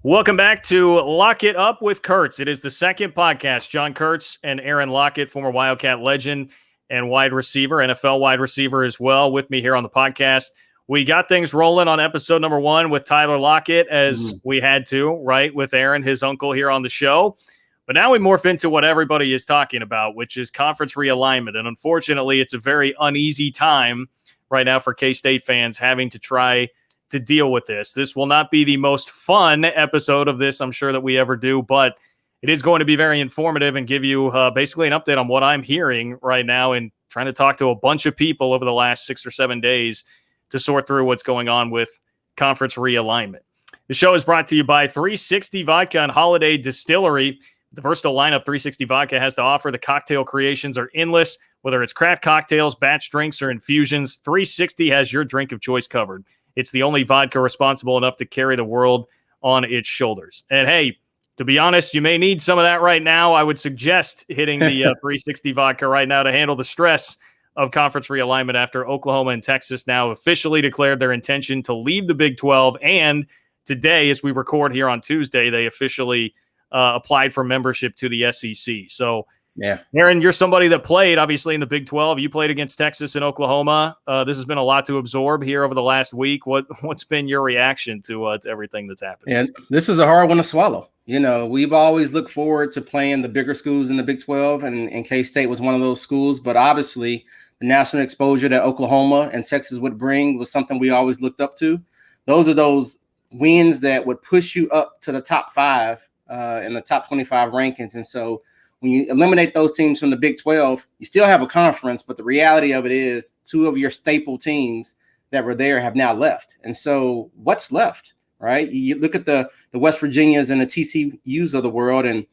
Welcome back to Lockett Up with Kurtz. It is the second podcast. John Kurtz and Aaron Lockett, former Wildcat legend and wide receiver, NFL wide receiver as well, with me here on the podcast. We got things rolling on episode number 1 with Tyler Lockett, as we had to, right, with Aaron, his uncle, here on the show. But now we morph into what everybody is talking about, which is conference realignment. And unfortunately, it's a very uneasy time right now for K-State fans having to try to deal with this. This will not be the most fun episode of this, I'm sure, that we ever do, but it is going to be very informative and give you basically an update on what I'm hearing right now and trying to talk to a bunch of people over the last 6 or 7 days to sort through what's going on with conference realignment. The show is brought to you by 360 Vodka and Holiday Distillery. The versatile lineup 360 Vodka has to offer. The cocktail creations are endless. Whether it's craft cocktails, batch drinks, or infusions, 360 has your drink of choice covered. It's the only vodka responsible enough to carry the world on its shoulders. And hey, to be honest, you may need some of that right now. I would suggest hitting the 360 vodka right now to handle the stress of conference realignment after Oklahoma and Texas now officially declared their intention to leave the Big 12. And today, as we record here on Tuesday, they officially applied for membership to the SEC. So, yeah, Aaron, you're somebody that played, obviously, in the Big 12. You played against Texas and Oklahoma. This has been a lot to absorb here over the last week. What's been your reaction to everything that's happened? And this is a hard one to swallow. You know, we've always looked forward to playing the bigger schools in the Big 12, and K-State was one of those schools. But obviously, the national exposure that Oklahoma and Texas would bring was something we always looked up to. Those are those wins that would push you up to the top 5 in the top 25 rankings. And so when you eliminate those teams from the Big 12, you still have a conference, but the reality of it is 2 of your staple teams that were there have now left. And so what's left, right? You look at the West Virginias and the TCUs of the world, and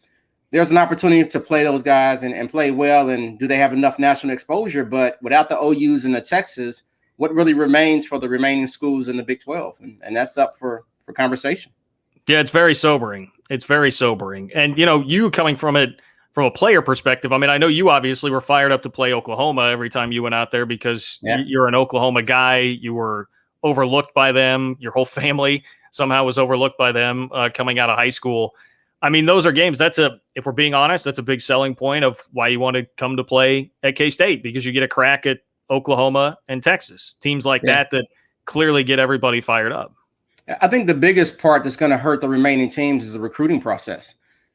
there's an opportunity to play those guys and play well. And do they have enough national exposure? But without the OUs and the Texas, what really remains for the remaining schools in the Big 12? And that's up for conversation. Yeah, it's very sobering. It's very sobering. And, you know, you coming from it, from a player perspective, I mean, I know you obviously were fired up to play Oklahoma every time you went out there because you're an Oklahoma guy. You were overlooked by them. Your whole family somehow was overlooked by them coming out of high school. I mean, those are games. If we're being honest, that's a big selling point of why you want to come to play at K-State, because you get a crack at Oklahoma and Texas, teams like that clearly get everybody fired up. I think the biggest part that's going to hurt the remaining teams is the recruiting process.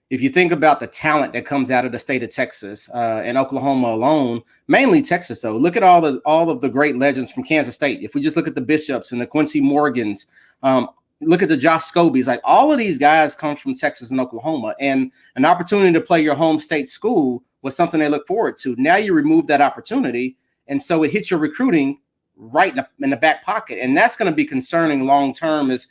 If you think about the talent that comes out of the state of Texas and Oklahoma alone, mainly Texas, though, look at all of the great legends from Kansas State. If we just look at the Bishops and the Quincy Morgans, look at the Josh Scobies, like all of these guys come from Texas and Oklahoma, and an opportunity to play your home state school was something they look forward to. Now you remove that opportunity, and so it hits your recruiting right in the back pocket, and that's going to be concerning long term. Is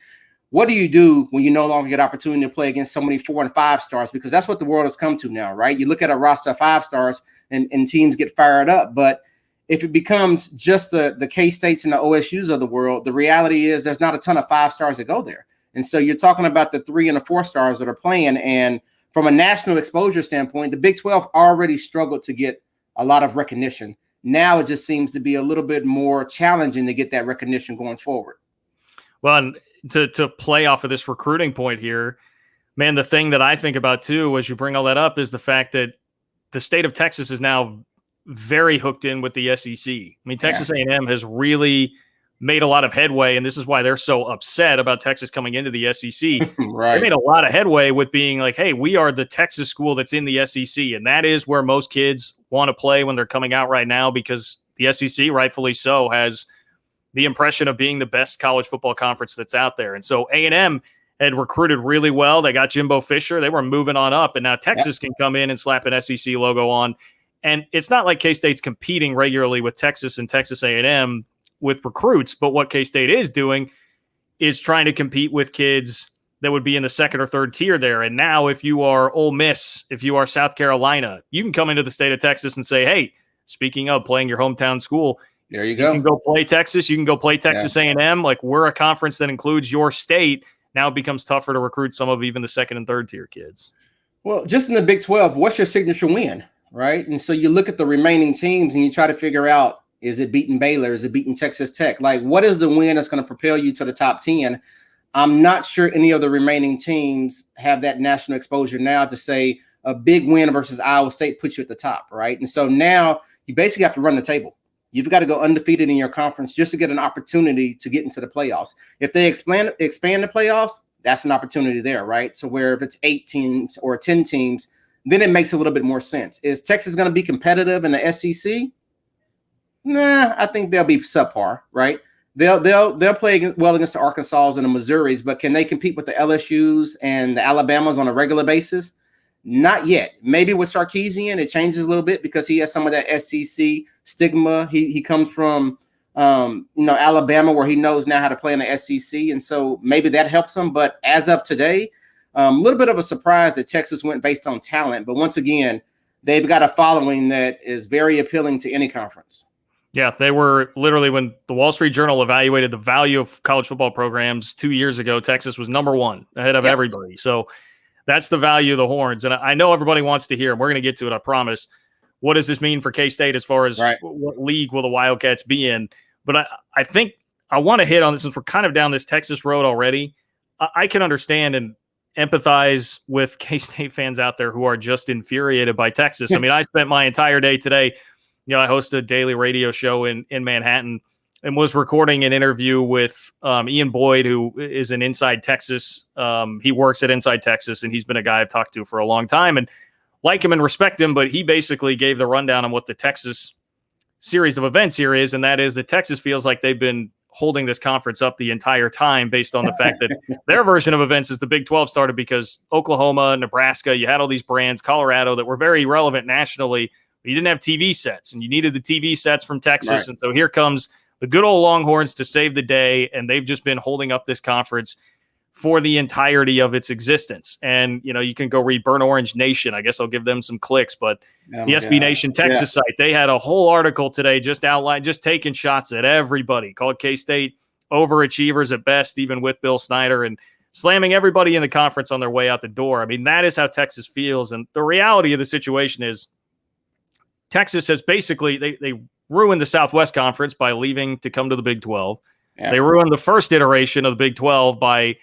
what do you do when you no longer get opportunity to play against so many 4 and 5 stars? Because that's what the world has come to now, right? You look at a roster of 5 stars and teams get fired up. But if it becomes just the K-States and the OSUs of the world, the reality is there's not a ton of 5 stars that go there. And so you're talking about the 3 and the 4 stars that are playing. And from a national exposure standpoint, the Big 12 already struggled to get a lot of recognition. Now it just seems to be a little bit more challenging to get that recognition going forward. Well, and to play off of this recruiting point here, man, the thing that I think about too, as you bring all that up, is the fact that the state of Texas is now very hooked in with the SEC. I mean, Texas A&M has really made a lot of headway, and this is why they're so upset about Texas coming into the SEC. Right. They made a lot of headway with being like, hey, we are the Texas school that's in the SEC, and that is where most kids want to play when they're coming out right now, because the SEC, rightfully so, has the impression of being the best college football conference that's out there. And so A&M had recruited really well. They got Jimbo Fisher. They were moving on up, and now Texas can come in and slap an SEC logo on. And it's not like K-State's competing regularly with Texas and Texas A&M with recruits, but what K-State is doing is trying to compete with kids that would be in the 2nd or 3rd tier there. And now if you are Ole Miss, if you are South Carolina, you can come into the state of Texas and say, hey, speaking of playing your hometown school, there you go. You can go play Texas. You can go play Texas A&M. Like, we're a conference that includes your state. Now it becomes tougher to recruit some of even the 2nd and 3rd tier kids. Well, just in the Big 12, what's your signature win, right? And so you look at the remaining teams and you try to figure out, is it beating Baylor? Is it beating Texas Tech? Like, what is the win that's going to propel you to the top 10? I'm not sure any of the remaining teams have that national exposure now to say a big win versus Iowa State puts you at the top, right? And so now you basically have to run the table. You've got to go undefeated in your conference just to get an opportunity to get into the playoffs. If they expand the playoffs, that's an opportunity there, right? So where if it's 8 teams or 10 teams, then it makes a little bit more sense. Is Texas going to be competitive in the SEC? Nah, I think they'll be subpar, right? They'll play well against the Arkansas and the Missouris, but can they compete with the LSUs and the Alabamas on a regular basis? Not yet. Maybe with Sarkisian, it changes a little bit because he has some of that SEC stigma. He comes from Alabama, where he knows now how to play in the SEC, and so maybe that helps him. But as of today, a little bit of a surprise that Texas went based on talent. But once again, they've got a following that is very appealing to any conference. Yeah, they were literally, when the Wall Street Journal evaluated the value of college football programs 2 years ago, Texas was number one ahead of everybody. So that's the value of the Horns. And I know everybody wants to hear, and we're going to get to it, I promise. What does this mean for K-State as far as what league will the Wildcats be in? But I think I want to hit on this since we're kind of down this Texas road already. I can understand and empathize with K-State fans out there who are just infuriated by Texas. I mean, I spent my entire day today. I host a daily radio show in Manhattan and was recording an interview with Ian Boyd, who is an Inside Texas. He works at Inside Texas, and he's been a guy I've talked to for a long time and like him and respect him. But he basically gave the rundown on what the Texas series of events here is, and that is that Texas feels like they've been holding this conference up the entire time based on the fact that their version of events is the Big 12 started because Oklahoma, Nebraska, you had all these brands, Colorado, that were very relevant nationally. You didn't have TV sets, and you needed the TV sets from Texas. Right. And so here comes the good old Longhorns to save the day, and they've just been holding up this conference for the entirety of its existence. And, you can go read Burnt Orange Nation. I guess I'll give them some clicks, but the SB Nation Texas site, they had a whole article today just taking shots at everybody, called K-State overachievers at best, even with Bill Snyder, and slamming everybody in the conference on their way out the door. I mean, that is how Texas feels. And the reality of the situation is Texas has basically, they ruined the Southwest Conference by leaving to come to the Big 12. Yeah. They ruined the first iteration of the Big 12 by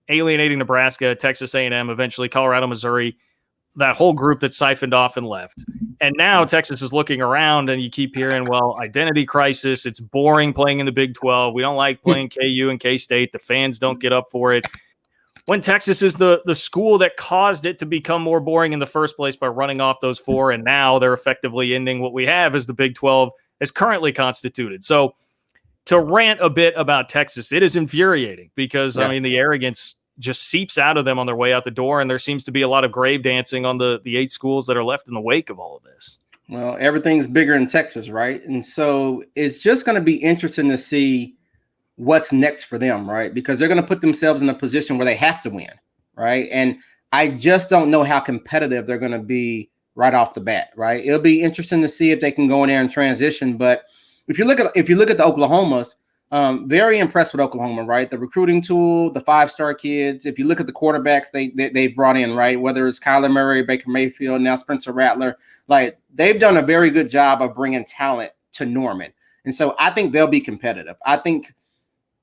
alienating Nebraska, Texas A&M, eventually Colorado, Missouri, that whole group that siphoned off and left. And now Texas is looking around, and you keep hearing, well, identity crisis. It's boring playing in the Big 12. We don't like playing KU and K-State. The fans don't get up for it. When Texas is the school that caused it to become more boring in the first place by running off those four, and now they're effectively ending what we have as the Big 12 is currently constituted. So to rant a bit about Texas, it is infuriating because, I mean, the arrogance just seeps out of them on their way out the door, and there seems to be a lot of grave dancing on the 8 schools that are left in the wake of all of this. Well, everything's bigger in Texas, right? And so it's just going to be interesting to see what's next for them, right? Because they're going to put themselves in a position where they have to win, right? And I just don't know how competitive they're going to be right off the bat, right? It'll be interesting to see if they can go in there and transition. But if you look at the Oklahomas, very impressed with Oklahoma, right? The recruiting tool, the 5-star kids. If you look at the quarterbacks they've brought in, right? Whether it's Kyler Murray, Baker Mayfield, now Spencer Rattler, like they've done a very good job of bringing talent to Norman. And so I think they'll be competitive. I think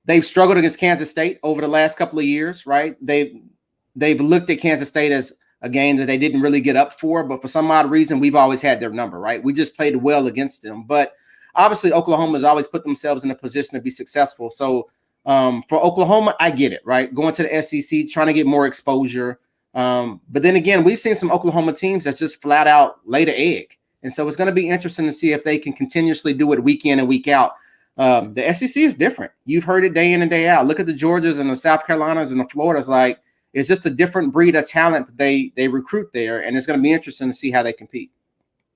they've struggled against Kansas State over the last couple of years, right? They've looked at Kansas State as a game that they didn't really get up for, but for some odd reason, we've always had their number, right? We just played well against them. But obviously, Oklahoma has always put themselves in a position to be successful. So for Oklahoma, I get it, right? Going to the SEC, trying to get more exposure. But then again, we've seen some Oklahoma teams that just flat out lay the egg. And so it's going to be interesting to see if they can continuously do it week in and week out. The SEC is different. You've heard it day in and day out. Look at the Georgias and the South Carolinas and the Floridas. Like, it's just a different breed of talent that they recruit there. And it's going to be interesting to see how they compete.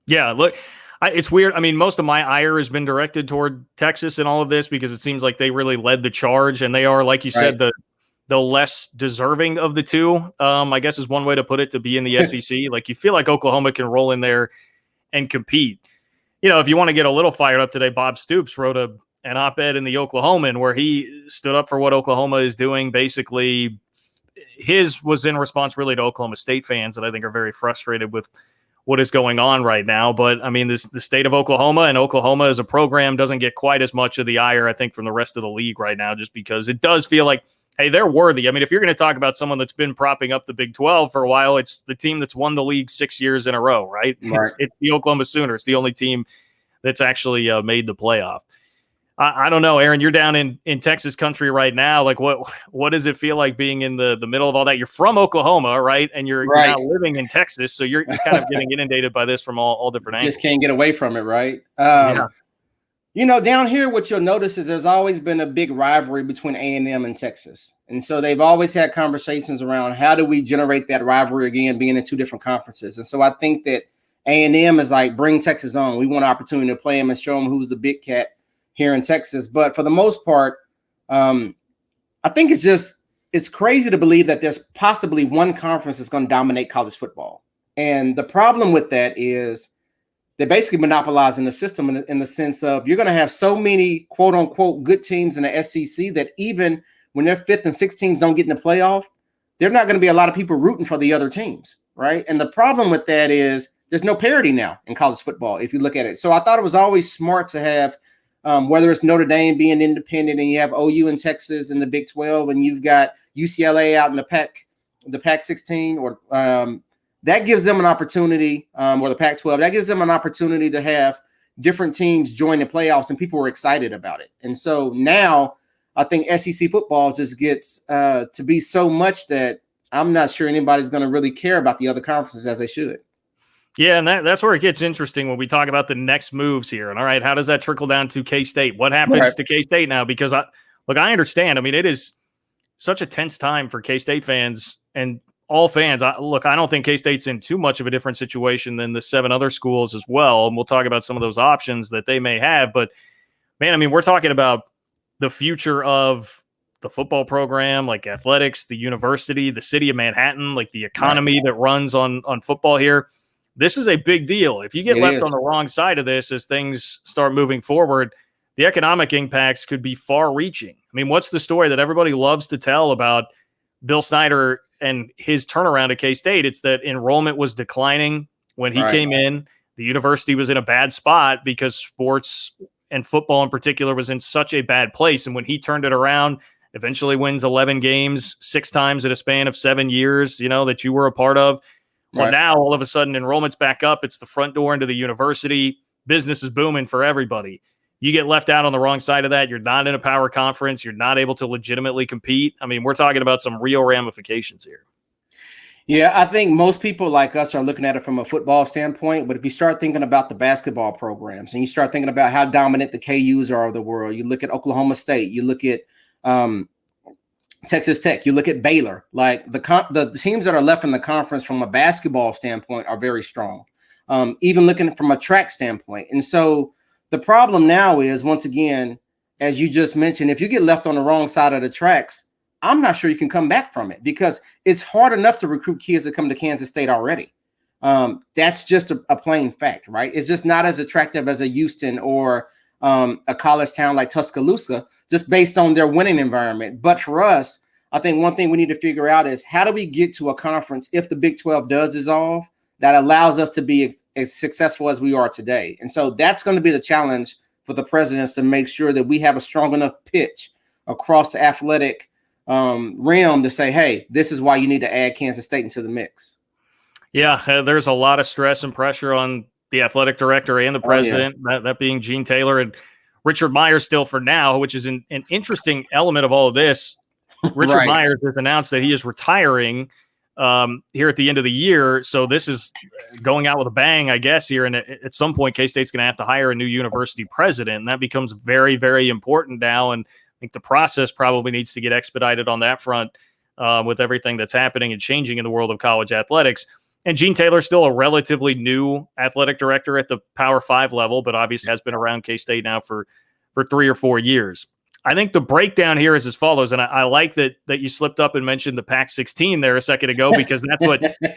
Yeah, look. It's weird. I mean, most of my ire has been directed toward Texas in all of this because it seems like they really led the charge, and they are, like you said, the less deserving of the two. I guess is one way to put it, to be in the SEC. Like, you feel like Oklahoma can roll in there and compete. If you want to get a little fired up today, Bob Stoops wrote an op-ed in the Oklahoman where he stood up for what Oklahoma is doing. Basically, his was in response really to Oklahoma State fans that I think are very frustrated with what is going on right now. But I mean, the state of Oklahoma, and Oklahoma as a program doesn't get quite as much of the ire, I think, from the rest of the league right now, just because it does feel like hey, they're worthy. I mean, if you're going to talk about someone that's been propping up the Big 12 for a while, it's the team that's won the league 6 years in a row, right? It's the Oklahoma Sooners, the only team that's actually made the playoff. I don't know, Aaron, you're down in Texas country right now. Like, what does it feel like being in the middle of all that? You're from Oklahoma, right? And you're now living in Texas, so you're kind of getting inundated by this from all different angles. Just can't get away from it, right? Yeah. You know, down here, what you'll notice is there's always been a big rivalry between A&M and Texas. And so they've always had conversations around how do we generate that rivalry again, being in two different conferences. And so I think that A&M is like, bring Texas on. We want an opportunity to play them and show them who's the big cat here in Texas. But for the most part, I think it's crazy to believe that there's possibly one conference that's going to dominate college football. And the problem with that is they're basically monopolizing the system in the sense of you're going to have so many quote unquote good teams in the SEC that even when their fifth and sixth teams don't get in the playoff, there are not going to be a lot of people rooting for the other teams, right? And the problem with that is there's no parity now in college football if you look at it. So I thought it was always smart to have whether it's Notre Dame being independent and you have OU in Texas in the Big 12 and you've got UCLA out in the Pac-16 or that gives them an opportunity, or the Pac-12, that gives them an opportunity to have different teams join the playoffs, and people were excited about it. And so now I think SEC football just gets to be so much that I'm not sure anybody's going to really care about the other conferences as they should. Yeah, and that's where it gets interesting when we talk about the next moves here. And all right, how does that trickle down to K-State? What happens to K-State now? Because I understand. I mean, it is such a tense time for K-State fans and all fans. I don't think K-State's in too much of a different situation than the 7 other schools as well. And we'll talk about some of those options that they may have. But, man, I mean, we're talking about the future of the football program, like athletics, the university, the city of Manhattan, like the economy that runs on football here. This is a big deal. If you get left on the wrong side of this as things start moving forward, the economic impacts could be far-reaching. I mean, what's the story that everybody loves to tell about Bill Snyder and his turnaround at K-State? It's that enrollment was declining when he came in. The university was in a bad spot because sports and football in particular was in such a bad place. And when he turned it around, eventually wins 11 games, 6 times in a span of 7 years, that you were a part of. Well, now all of a sudden enrollment's back up. It's the front door into the university. Business is booming for everybody. You get left out on the wrong side of that. You're not in a power conference. You're not able to legitimately compete. I mean, we're talking about some real ramifications here. Yeah, I think most people like us are looking at it from a football standpoint. But if you start thinking about the basketball programs and you start thinking about how dominant the KUs are of the world, you look at Oklahoma State, you look at Texas Tech, you look at Baylor, like the teams that are left in the conference from a basketball standpoint are very strong, even looking from a track standpoint. And so the problem now is, once again, as you just mentioned, if you get left on the wrong side of the tracks, I'm not sure you can come back from it because it's hard enough to recruit kids that come to Kansas State already. That's just a plain fact, right? It's just not as attractive as a Houston or a college town like Tuscaloosa, just based on their winning environment. But for us, I think one thing we need to figure out is how do we get to a conference, if the Big 12 does dissolve, that allows us to be as successful as we are today. And so that's going to be the challenge for the presidents, to make sure that we have a strong enough pitch across the athletic realm to say, hey, this is why you need to add Kansas State into the mix. Yeah, there's a lot of stress and pressure on the athletic director and the president, that being Gene Taylor and Richard Myers still for now, which is an interesting element of all of this. Richard Myers has announced that he is retiring here at the end of the year. So this is going out with a bang, I guess, here. And at some point, K-State's going to have to hire a new university president. And that becomes very, very important now. And I think the process probably needs to get expedited on that front with everything that's happening and changing in the world of college athletics. And Gene Taylor's still a relatively new athletic director at the Power 5 level, but obviously has been around K-State now for 3 or 4 years. I think the breakdown here is as follows, and I like that you slipped up and mentioned the Pac-16 there a second ago, because that's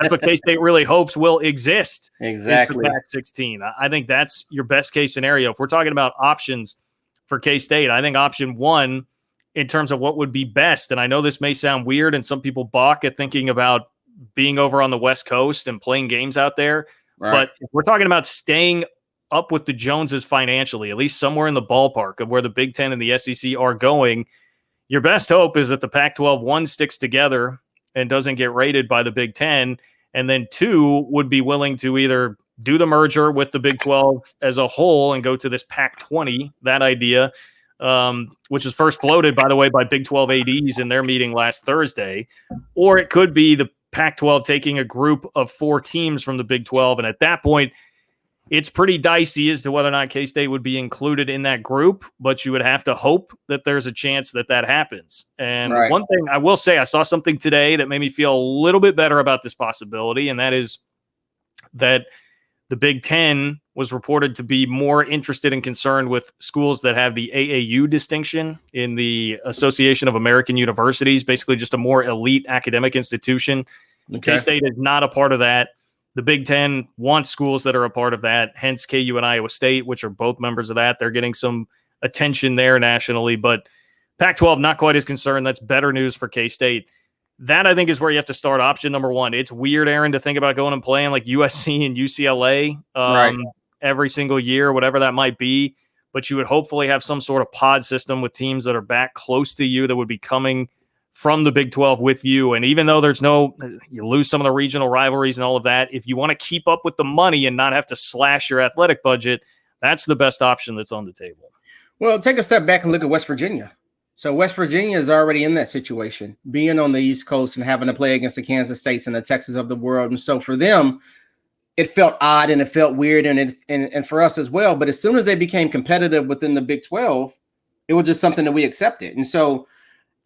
what K-State really hopes will exist. Exactly. The Pac-16. I think that's your best case scenario. If we're talking about options for K-State, I think option one, in terms of what would be best, and I know this may sound weird and some people balk at thinking about being over on the West Coast and playing games out there, but if we're talking about staying up with the Joneses financially, at least somewhere in the ballpark of where the Big Ten and the SEC are going, your best hope is that the Pac-12, one, sticks together and doesn't get raided by the Big Ten, and then two, would be willing to either do the merger with the Big 12 as a whole and go to this Pac-20, that idea, which was first floated, by the way, by Big 12 ADs in their meeting last Thursday, or it could be the Pac-12 taking a group of 4 teams from the Big 12, and at that point, it's pretty dicey as to whether or not K-State would be included in that group, but you would have to hope that there's a chance that that happens. And one thing I will say, I saw something today that made me feel a little bit better about this possibility, and that is that the Big Ten was reported to be more interested and concerned with schools that have the AAU distinction in the Association of American Universities, basically just a more elite academic institution. Okay. K-State is not a part of that. The Big Ten wants schools that are a part of that, hence KU and Iowa State, which are both members of that. They're getting some attention there nationally, but Pac-12 not quite as concerned. That's better news for K-State. That, I think, is where you have to start option number one. It's weird, Aaron, to think about going and playing like USC and UCLA every single year, whatever that might be, but you would hopefully have some sort of pod system with teams that are back close to you that would be coming from the Big 12 with you. And even though you lose some of the regional rivalries and all of that, if you want to keep up with the money and not have to slash your athletic budget, that's the best option that's on the table. Well, take a step back and look at West Virginia. So West Virginia is already in that situation, being on the East Coast and having to play against the Kansas States and the Texas of the world. And so for them, it felt odd and it felt weird and for us as well. But as soon as they became competitive within the Big 12, it was just something that we accepted. And so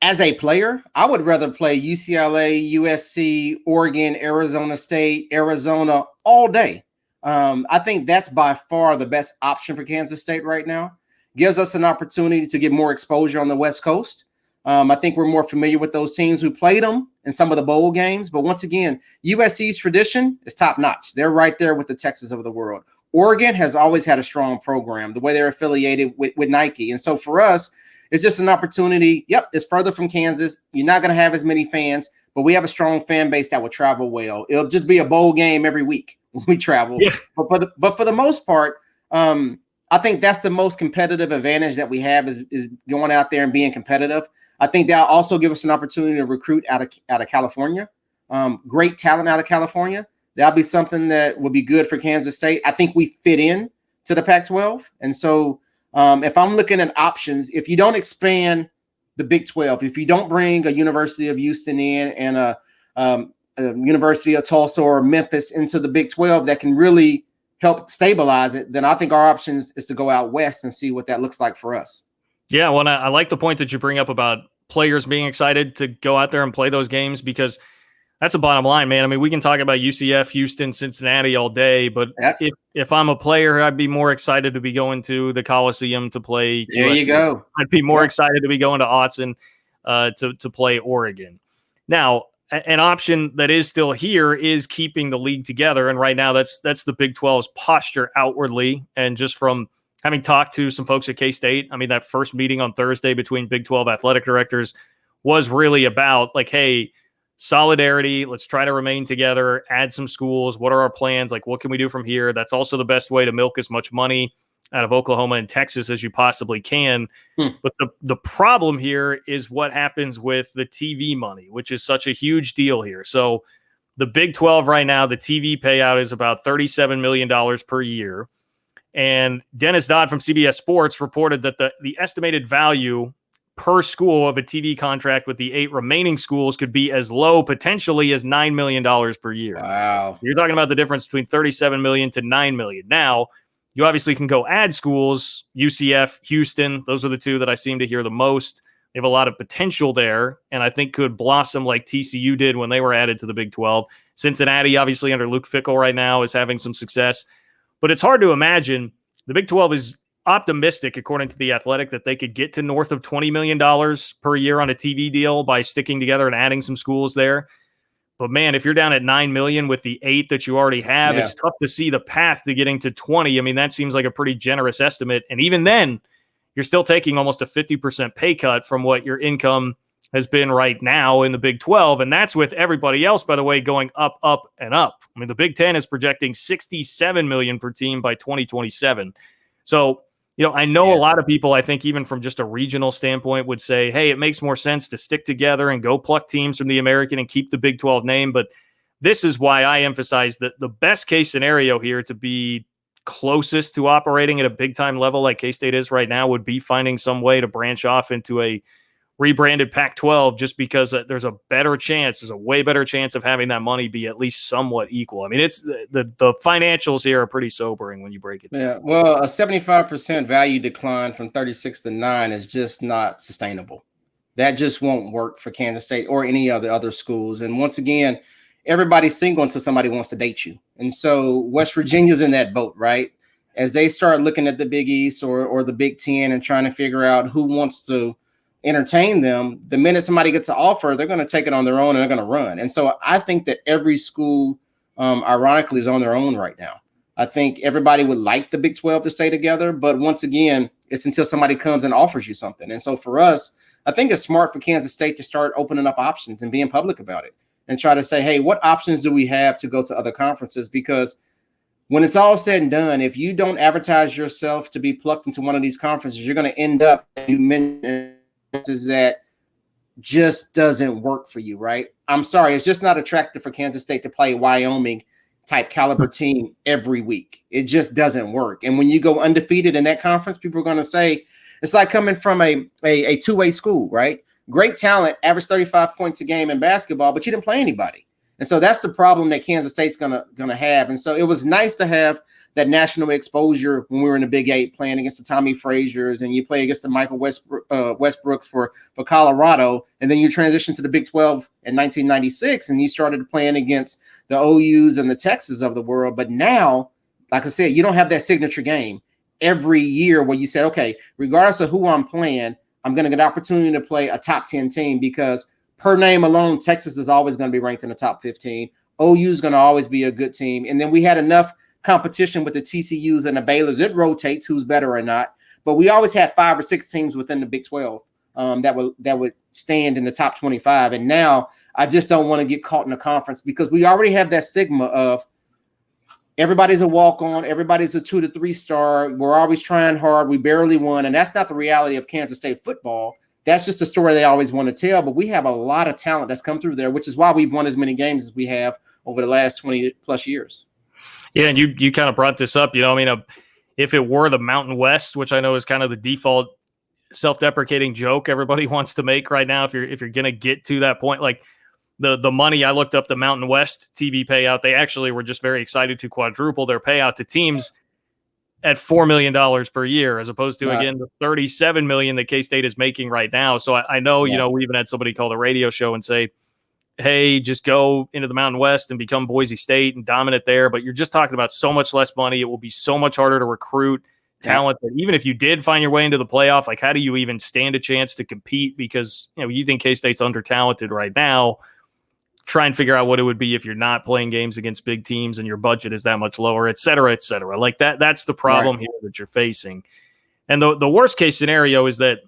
as a player, I would rather play UCLA, USC, Oregon, Arizona State, Arizona all day. I think that's by far the best option for Kansas State right now. Gives us an opportunity to get more exposure on the West Coast. I think we're more familiar with those teams who played them in some of the bowl games. But once again, USC's tradition is top notch. They're right there with the Texas of the world. Oregon has always had a strong program, the way they're affiliated with Nike. And so for us, it's just an opportunity. Yep, it's further from Kansas. You're not going to have as many fans, but we have a strong fan base that will travel well. It'll just be a bowl game every week when we travel. Yeah. But for the most part, I think that's the most competitive advantage that we have is going out there and being competitive. I think that'll also give us an opportunity to recruit out of California. Great talent out of California. That'll be something that will be good for Kansas State. I think we fit in to the Pac-12. And so if I'm looking at options, if you don't expand the Big 12, if you don't bring a University of Houston in and a University of Tulsa or Memphis into the Big 12 that can really help stabilize it, then I think our options is to go out west and see what that looks like for us. Yeah, well, I like the point that you bring up about players being excited to go out there and play those games, because that's the bottom line, man. I mean, we can talk about UCF, Houston, Cincinnati all day, but if I'm a player, I'd be more excited to be going to the Coliseum to play. There USC. You go. I'd be more excited to be going to Autzen to play Oregon. Now, an option that is still here is keeping the league together, and right now that's the Big 12's posture outwardly, and just from having talked to some folks at K-State, I mean, that first meeting on Thursday between Big 12 athletic directors was really about like, hey, solidarity, let's try to remain together, add some schools. What are our plans? Like, what can we do from here? That's also the best way to milk as much money out of Oklahoma and Texas as you possibly can. But the problem here is what happens with the TV money, which is such a huge deal here. So the Big 12 right now, the TV payout is about $37 million per year. And Dennis Dodd from CBS Sports reported that the estimated value per school of a TV contract with the 8 remaining schools could be as low potentially as $9 million per year. Wow. You're talking about the difference between $37 million to $9 million. Now, you obviously can go add schools, UCF, Houston. Those are the two that I seem to hear the most. They have a lot of potential there, and I think could blossom like TCU did when they were added to the Big 12. Cincinnati, obviously under Luke Fickell right now, is having some success. But it's hard to imagine. The Big 12 is optimistic, according to The Athletic, that they could get to north of $20 million per year on a TV deal by sticking together and adding some schools there. But man, if you're down at $9 million with the 8 that you already have, it's tough to see the path to getting to 20. I mean, that seems like a pretty generous estimate. And even then, you're still taking almost a 50% pay cut from what your income has been right now in the Big 12. And that's with everybody else, by the way, going up, up, and up. I mean, the Big 10 is projecting $67 million per team by 2027. So, I know a lot of people, I think even from just a regional standpoint, would say, hey, it makes more sense to stick together and go pluck teams from the American and keep the Big 12 name. But this is why I emphasize that the best case scenario here to be closest to operating at a big time level like K-State is right now would be finding some way to branch off into a rebranded Pac-12, just because there's a way better chance of having that money be at least somewhat equal. I mean, it's the financials here are pretty sobering when you break it down. Yeah, well, a 75% value decline from 36 to 9 is just not sustainable. That just won't work for Kansas State or any of the other schools. And once again, everybody's single until somebody wants to date you. And so West Virginia's in that boat, right? As they start looking at the Big East or the Big Ten and trying to figure out who wants to entertain them, the minute somebody gets an offer, they're going to take it on their own and they're going to run. And so I think that every school, ironically, is on their own right now. I think everybody would like the Big 12 to stay together, but once again, it's until somebody comes and offers you something. And so for us, I think it's smart for Kansas State to start opening up options and being public about it and try to say, hey, what options do we have to go to other conferences? Because when it's all said and done, if you don't advertise yourself to be plucked into one of these conferences, you're going to end up, you mentioned, that just doesn't work for you, right? I'm sorry, it's just not attractive for Kansas State to play Wyoming type caliber team every week. It just doesn't work. And when you go undefeated in that conference, people are going to say it's like coming from a two-way school, right? Great talent, average 35 points a game in basketball, but you didn't play anybody. And so that's the problem that Kansas State's gonna have. And so it was nice to have that national exposure when we were in the Big 8 playing against the Tommy Frazier's, and you play against the Michael Westbrooks for Colorado, and then you transition to the Big 12 in 1996, and you started playing against the OUs and the Texas of the world. But now, like I said, you don't have that signature game every year where you said, okay, regardless of who I'm playing, I'm going to get an opportunity to play a top 10 team, because per name alone, Texas is always going to be ranked in the top 15. OU is going to always be a good team. And then we had enough competition with the TCUs and the Baylors. It rotates who's better or not. But we always had 5 or 6 teams within the Big 12 that would stand in the top 25. And now I just don't want to get caught in a conference, because we already have that stigma of everybody's a walk-on, everybody's a 2 to 3 star. We're always trying hard. We barely won. And that's not the reality of Kansas State football. That's just a story they always want to tell. But we have a lot of talent that's come through there, which is why we've won as many games as we have over the last 20 plus years. Yeah, and you kind of brought this up. If it were the Mountain West, which I know is kind of the default self-deprecating joke everybody wants to make right now, if you're going to get to that point, like the money, I looked up the Mountain West TV payout. They actually were just very excited to quadruple their payout to teams at $4 million per year, as opposed to, again, the $37 million that K-State is making right now. So I know, we even had somebody call the radio show and say, hey, just go into the Mountain West and become Boise State and dominate there. But you're just talking about so much less money. It will be so much harder to recruit talent that even if you did find your way into the playoff, like, how do you even stand a chance to compete? Because, you think K-State's under-talented right now. Try and figure out what it would be if you're not playing games against big teams and your budget is that much lower, et cetera, et cetera. Like that's the problem here that you're facing. And the worst case scenario is that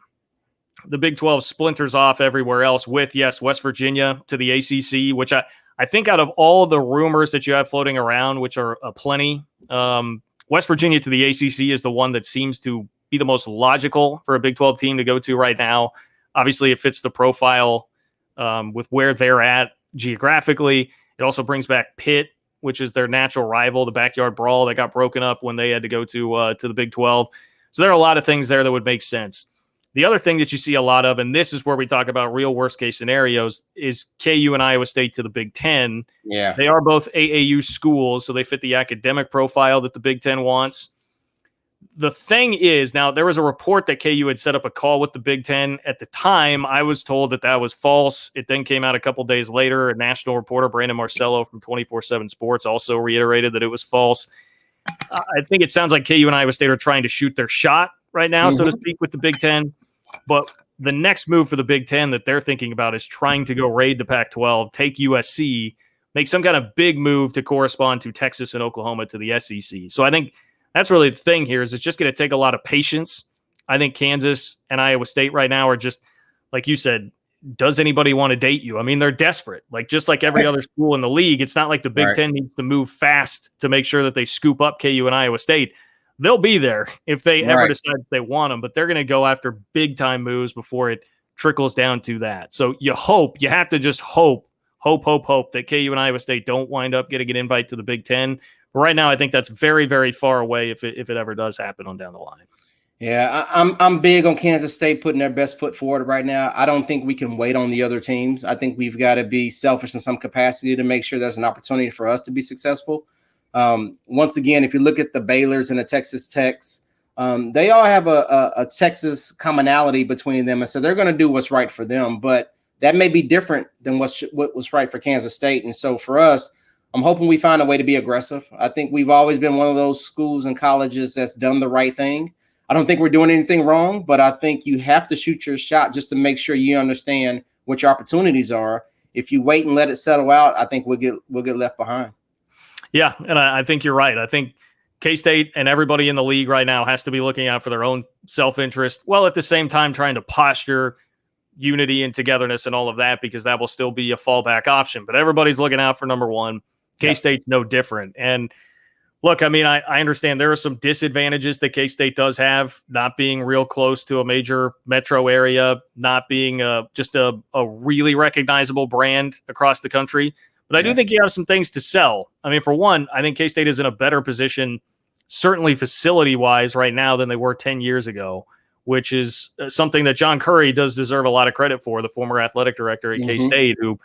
the Big 12 splinters off everywhere else with, yes, West Virginia to the ACC, which I think out of all the rumors that you have floating around, which are plenty, West Virginia to the ACC is the one that seems to be the most logical for a Big 12 team to go to right now. Obviously, it fits the profile with where they're at geographically. It also brings back Pitt, which is their natural rival, the backyard brawl that got broken up when they had to go to the Big 12. So there are a lot of things there that would make sense. The other thing that you see a lot of, and this is where we talk about real worst case scenarios, is KU and Iowa State to the Big 10. Yeah. They are both AAU schools, so they fit the academic profile that the Big 10 wants. The thing is, now there was a report that KU had set up a call with the Big 10. At the time, I was told that was false. It then came out a couple days later. A national reporter, Brandon Marcello from 24/7 Sports, also reiterated that it was false. I think it sounds like KU and Iowa State are trying to shoot their shot right now, so to speak, with the Big 10. But the next move for the Big 10 that they're thinking about is trying to go raid the Pac-12, take USC, make some kind of big move to correspond to Texas and Oklahoma to the SEC. So I think that's really the thing here, is it's just going to take a lot of patience. I think Kansas and Iowa State right now are just, like you said, does anybody want to date you? I mean, they're desperate. Like, just like every other school in the league, it's not like the Big Ten needs to move fast to make sure that they scoop up KU and Iowa State. they'll be there if they ever Right. decide they want them, but they're going to go after big time moves before it trickles down to that. So you have to just hope that KU and Iowa State don't wind up getting an invite to the Big Ten. But right now, I think that's very, very far away if it ever does happen on down the line. Yeah, I'm big on Kansas State putting their best foot forward right now. I don't think we can wait on the other teams. I think we've got to be selfish in some capacity to make sure there's an opportunity for us to be successful. Once again, if you look at the Baylors and the Texas Techs, they all have a Texas commonality between them, and so they're going to do what's right for them. But that may be different than what was right for Kansas State. And so for us, I'm hoping we find a way to be aggressive. I think we've always been one of those schools and colleges that's done the right thing. I don't think we're doing anything wrong, but I think you have to shoot your shot just to make sure you understand what your opportunities are. If you wait and let it settle out, I think we'll get left behind. Yeah, and I think you're right. I think K-State and everybody in the league right now has to be looking out for their own self-interest, while at the same time trying to posture unity and togetherness and all of that, because that will still be a fallback option. But everybody's looking out for number one. K-State's no different. And look, I mean, I understand there are some disadvantages that K-State does have, not being real close to a major metro area, not being just a really recognizable brand across the country. But I do think you have some things to sell. I mean, for one, I think K-State is in a better position, certainly facility-wise right now, than they were 10 years ago, which is something that John Curry does deserve a lot of credit for, the former athletic director at K-State, who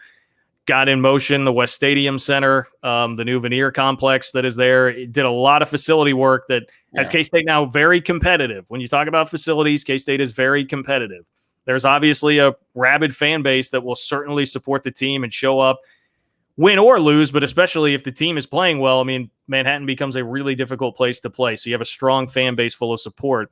got in motion the West Stadium Center, the new veneer complex that is there. It did a lot of facility work that has K-State now very competitive. When you talk about facilities, K-State is very competitive. There's obviously a rabid fan base that will certainly support the team and show up, win or lose, but especially if the team is playing well. I mean, Manhattan becomes a really difficult place to play. So you have a strong fan base full of support.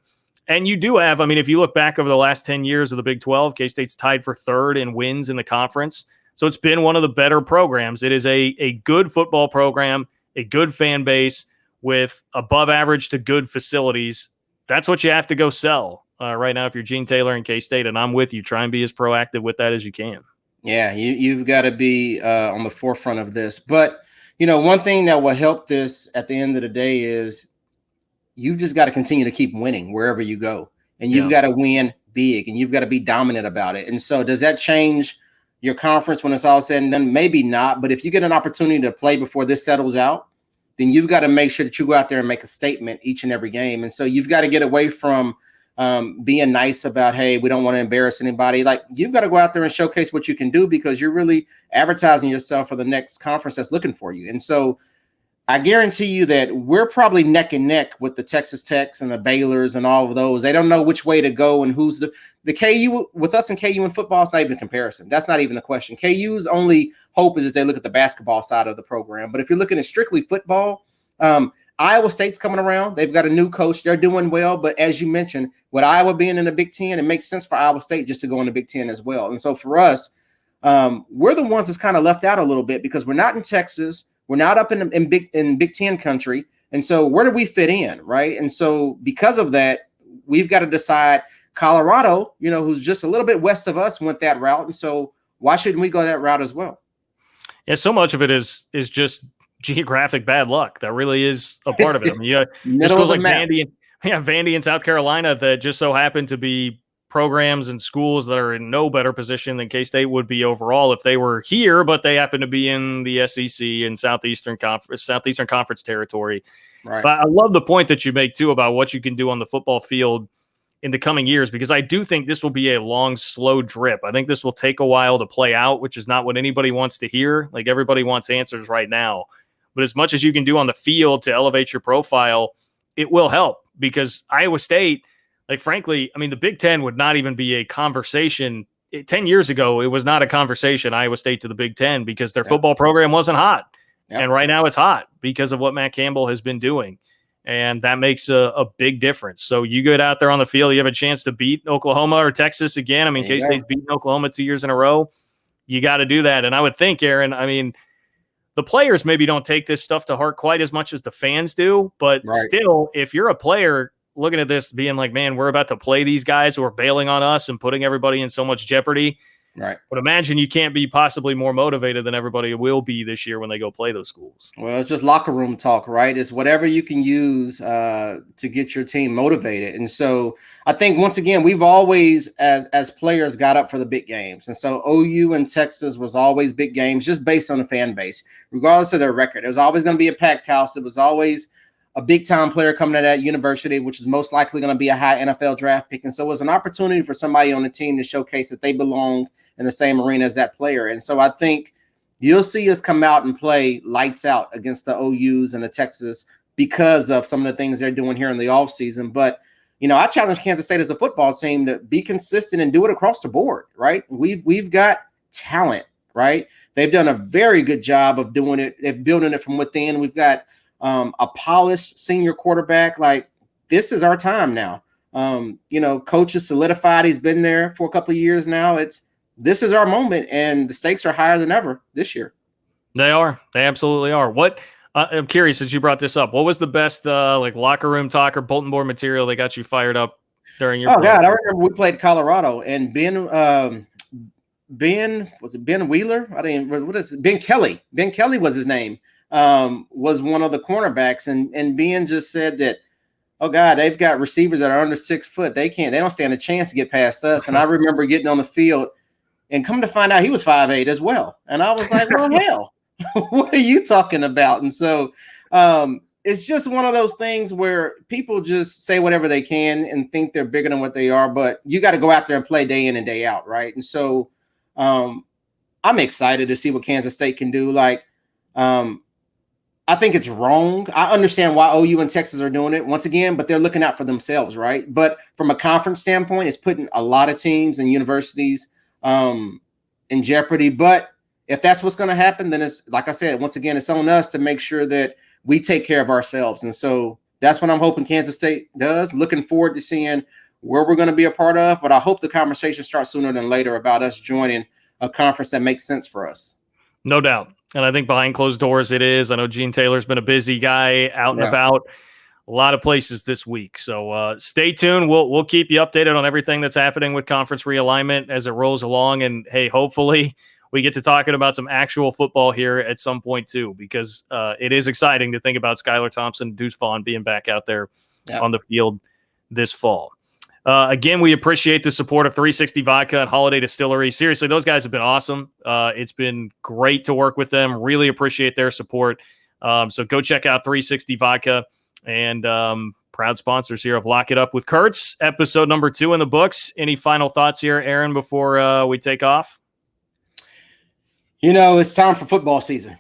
And you do have, I mean, if you look back over the last 10 years of the Big 12, K-State's tied for third in wins in the conference. So it's been one of the better programs. It is a good football program, a good fan base with above average to good facilities. That's what you have to go sell right now if you're Gene Taylor and K-State. And I'm with you. Try and be as proactive with that as you can. Yeah, you've got to be on the forefront of this. But, one thing that will help this at the end of the day is you've just got to continue to keep winning wherever you go. And you've got to win big, and you've got to be dominant about it. And so does that change your conference when it's all said and done? Maybe not. But if you get an opportunity to play before this settles out, then you've got to make sure that you go out there and make a statement each and every game. And so you've got to get away from being nice about, hey, we don't want to embarrass anybody. Like, you've got to go out there and showcase what you can do, because you're really advertising yourself for the next conference that's looking for you. And so I guarantee you that we're probably neck and neck with the Texas Techs and the Baylors and all of those. They don't know which way to go and who's the KU with us, and KU in football is not even a comparison. That's not even a question. KU's only hope is they look at the basketball side of the program. But if you're looking at strictly football, Iowa State's coming around. They've got a new coach. They're doing well. But as you mentioned, with Iowa being in the Big Ten, it makes sense for Iowa State just to go in the Big Ten as well. And so for us, we're the ones that's kind of left out a little bit, because we're not in Texas. We're not up in Big Ten country. And so where do we fit in, right? And so because of that, we've got to decide. Colorado, who's just a little bit west of us, went that route. And so why shouldn't we go that route as well? Yeah, so much of it is just geographic bad luck. That really is a part of it. I mean, there's schools like Vandy in South Carolina that just so happen to be programs and schools that are in no better position than K-State would be overall if they were here, but they happen to be in the SEC and Southeastern Conference territory. Right. But I love the point that you make too about what you can do on the football field in the coming years, because I do think this will be a long, slow drip. I think this will take a while to play out, which is not what anybody wants to hear. Like, everybody wants answers right now. But as much as you can do on the field to elevate your profile, it will help, because Iowa State, like, frankly, I mean, the Big Ten would not even be a conversation. 10 years ago, it was not a conversation, Iowa State to the Big Ten, because their football program wasn't hot. And right now it's hot because of what Matt Campbell has been doing. And that makes a big difference. So you get out there on the field, you have a chance to beat Oklahoma or Texas again. I mean, K-State's beaten Oklahoma 2 years in a row. You got to do that. And I would think, Aaron, I mean, the players maybe don't take this stuff to heart quite as much as the fans do. But still, if you're a player looking at this being like, man, we're about to play these guys who are bailing on us and putting everybody in so much jeopardy, Right. But imagine you can't be possibly more motivated than everybody will be this year when they go play those schools. Well, it's just locker room talk, right? It's whatever you can use to get your team motivated. And so I think, once again, we've always, as players, got up for the big games. And so OU and Texas was always big games just based on the fan base, regardless of their record. There was always going to be a packed house. It was always a big-time player coming to that university, which is most likely going to be a high NFL draft pick. And so it was an opportunity for somebody on the team to showcase that they belonged in the same arena as that player. And so I think you'll see us come out and play lights out against the OUs and the Texas because of some of the things they're doing here in the offseason. But, I challenge Kansas State as a football team to be consistent and do it across the board, right? We've got talent, right? They've done a very good job of doing it. They're building it from within. We've got a polished senior quarterback. Like, this is our time now. Coach is solidified. He's been there for a couple of years now. This is our moment, and the stakes are higher than ever this year. They are. They absolutely are. What I'm curious, since you brought this up, what was the best locker room talk or bulletin board material that got you fired up during your? Oh God, I remember we played Colorado, and Ben Wheeler? Ben Kelly? Ben Kelly was his name. Was one of the cornerbacks, and Ben just said that, oh God, they've got receivers that are under 6 foot. They don't stand a chance to get past us. And I remember getting on the field and come to find out he was 5'8" as well. And I was like, well, hell, what are you talking about? And so it's just one of those things where people just say whatever they can and think they're bigger than what they are, but you got to go out there and play day in and day out. Right. And so I'm excited to see what Kansas State can do. I think it's wrong. I understand why OU and Texas are doing it once again, but they're looking out for themselves, right? But from a conference standpoint, it's putting a lot of teams and universities in jeopardy. But if that's what's going to happen, then it's, like I said, once again, it's on us to make sure that we take care of ourselves. And so that's what I'm hoping Kansas State does. Looking forward to seeing where we're going to be a part of. But I hope the conversation starts sooner than later about us joining a conference that makes sense for us. No doubt. And I think behind closed doors it is. I know Gene Taylor's been a busy guy out and about a lot of places this week. So stay tuned. We'll keep you updated on everything that's happening with conference realignment as it rolls along. And hey, hopefully we get to talking about some actual football here at some point too, because it is exciting to think about Skylar Thompson, Deuce Vaughn being back out there on the field this fall. Again, we appreciate the support of 360 Vodka and Holiday Distillery. Seriously, those guys have been awesome. It's been great to work with them. Really appreciate their support. So go check out 360 Vodka, and proud sponsors here of Lock It Up with Kurtz. Episode number 2 in the books. Any final thoughts here, Aaron, before we take off? It's time for football season.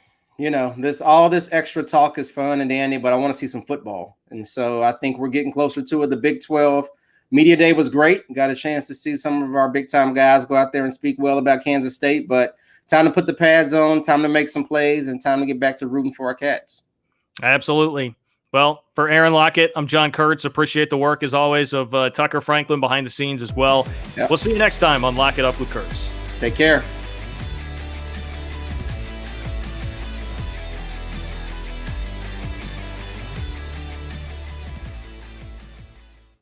All this extra talk is fun and dandy, but I want to see some football. And so I think we're getting closer to it. The Big 12 Media Day was great. Got a chance to see some of our big-time guys go out there and speak well about Kansas State. But time to put the pads on, time to make some plays, and time to get back to rooting for our Cats. Absolutely. Well, for Aaron Lockett, I'm John Kurtz. Appreciate the work, as always, of Tucker Franklin behind the scenes as well. Yep. We'll see you next time on Lock It Up with Kurtz. Take care.